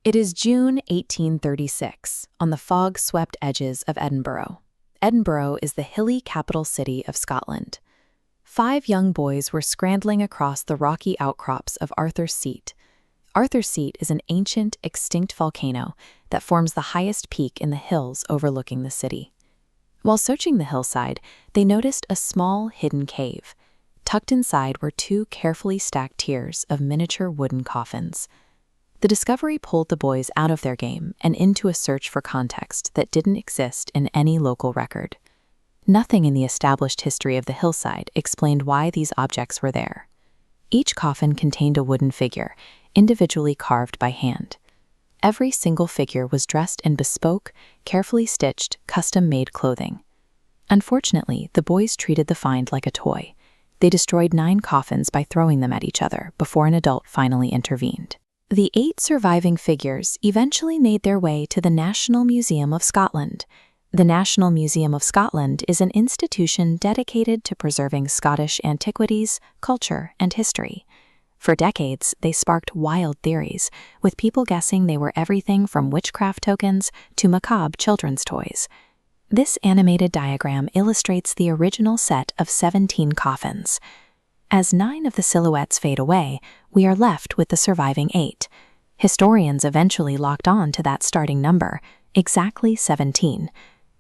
It is June 1836, on the fog-swept edges of Edinburgh. Edinburgh is the hilly capital city of Scotland. 5 young boys were scrambling across the rocky outcrops of Arthur's Seat. Arthur's Seat is an ancient, extinct volcano that forms the highest peak in the hills overlooking the city. While searching the hillside, they noticed a small, hidden cave. Tucked inside were 2 carefully stacked tiers of miniature wooden coffins. The discovery pulled the boys out of their game and into a search for context that didn't exist in any local record. Nothing in the established history of the hillside explained why these objects were there. Each coffin contained a wooden figure, individually carved by hand. Every single figure was dressed in bespoke, carefully stitched, custom-made clothing. Unfortunately, the boys treated the find like a toy. They destroyed 9 coffins by throwing them at each other before an adult finally intervened. The 8 surviving figures eventually made their way to the National Museum of Scotland. The National Museum of Scotland is an institution dedicated to preserving Scottish antiquities, culture, and history. For decades, they sparked wild theories, with people guessing they were everything from witchcraft tokens to macabre children's toys. This animated diagram illustrates the original set of 17 coffins. As 9 of the silhouettes fade away, we are left with the surviving 8. Historians eventually locked on to that starting number, exactly 17.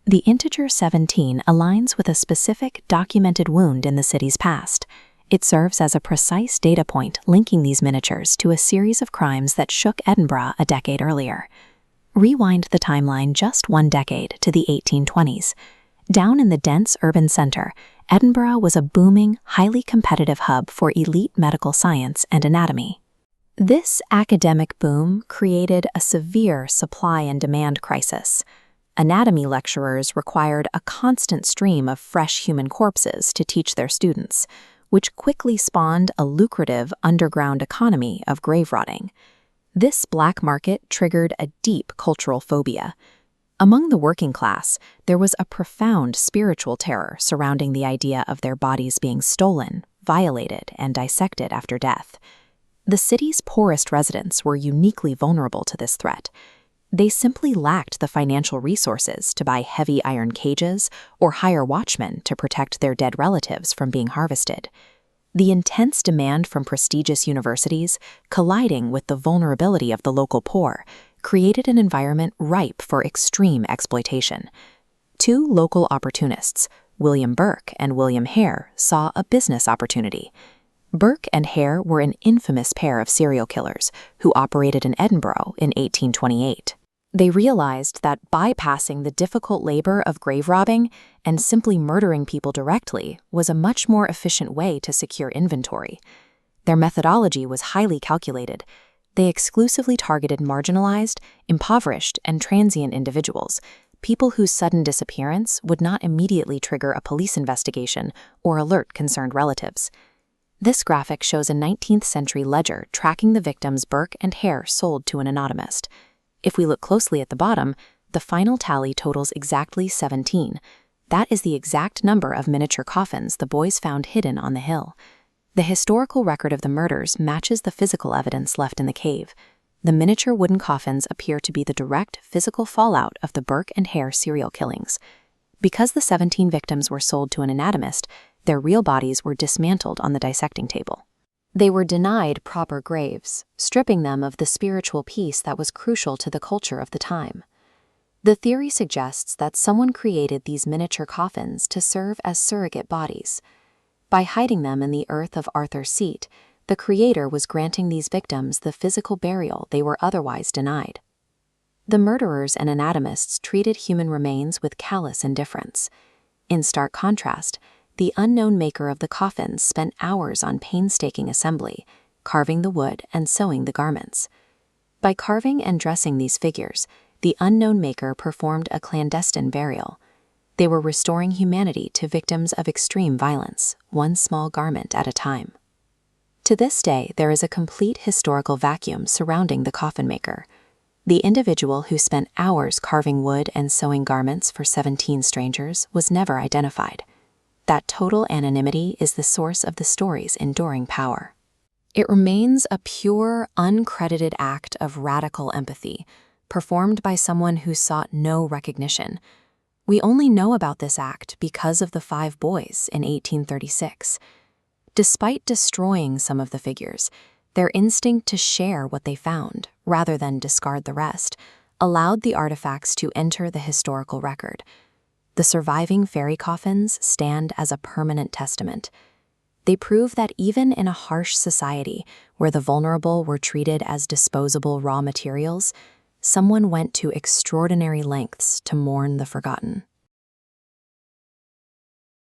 The integer 17 aligns with a specific documented wound in the city's past. It serves as a precise data point linking these miniatures to a series of crimes that shook Edinburgh a decade earlier. Rewind the timeline just 1 decade to the 1820s. Down in the dense urban center, Edinburgh was a booming, highly competitive hub for elite medical science and anatomy. This academic boom created a severe supply and demand crisis. Anatomy lecturers required a constant stream of fresh human corpses to teach their students, which quickly spawned a lucrative underground economy of grave rotting. This black market triggered a deep cultural phobia. Among the working class, there was a profound spiritual terror surrounding the idea of their bodies being stolen, violated, and dissected after death. The city's poorest residents were uniquely vulnerable to this threat. They simply lacked the financial resources to buy heavy iron cages or hire watchmen to protect their dead relatives from being harvested. The intense demand from prestigious universities, colliding with the vulnerability of the local poor, created an environment ripe for extreme exploitation. 2 local opportunists, William Burke and William Hare, saw a business opportunity. Burke and Hare were an infamous pair of serial killers who operated in Edinburgh in 1828. They realized that bypassing the difficult labor of grave robbing and simply murdering people directly was a much more efficient way to secure inventory. Their methodology was highly calculated. They exclusively targeted marginalized, impoverished, and transient individuals, people whose sudden disappearance would not immediately trigger a police investigation or alert concerned relatives. This graphic shows a 19th century ledger tracking the victims Burke and Hare sold to an anonymist. If we look closely at the bottom, the final tally totals exactly 17. That is the exact number of miniature coffins the boys found hidden on the hill. The historical record of the murders matches the physical evidence left in the cave. The miniature wooden coffins appear to be the direct physical fallout of the Burke and Hare serial killings. Because the 17 victims were sold to an anatomist, their real bodies were dismantled on the dissecting table. They were denied proper graves, stripping them of the spiritual peace that was crucial to the culture of the time. The theory suggests that someone created these miniature coffins to serve as surrogate bodies. By hiding them in the earth of Arthur's Seat, the creator was granting these victims the physical burial they were otherwise denied. The murderers and anatomists treated human remains with callous indifference. In stark contrast, the unknown maker of the coffins spent hours on painstaking assembly, carving the wood and sewing the garments. By carving and dressing these figures, the unknown maker performed a clandestine burial. They were restoring humanity to victims of extreme violence, one small garment at a time. To this day, there is a complete historical vacuum surrounding the coffin maker. The individual who spent hours carving wood and sewing garments for 17 strangers was never identified. That total anonymity is the source of the story's enduring power. It remains a pure, uncredited act of radical empathy, performed by someone who sought no recognition. We only know about this act because of the 5 boys in 1836. Despite destroying some of the figures, their instinct to share what they found, rather than discard the rest, allowed the artifacts to enter the historical record. The surviving fairy coffins stand as a permanent testament. They prove that even in a harsh society where the vulnerable were treated as disposable raw materials, someone went to extraordinary lengths to mourn the forgotten.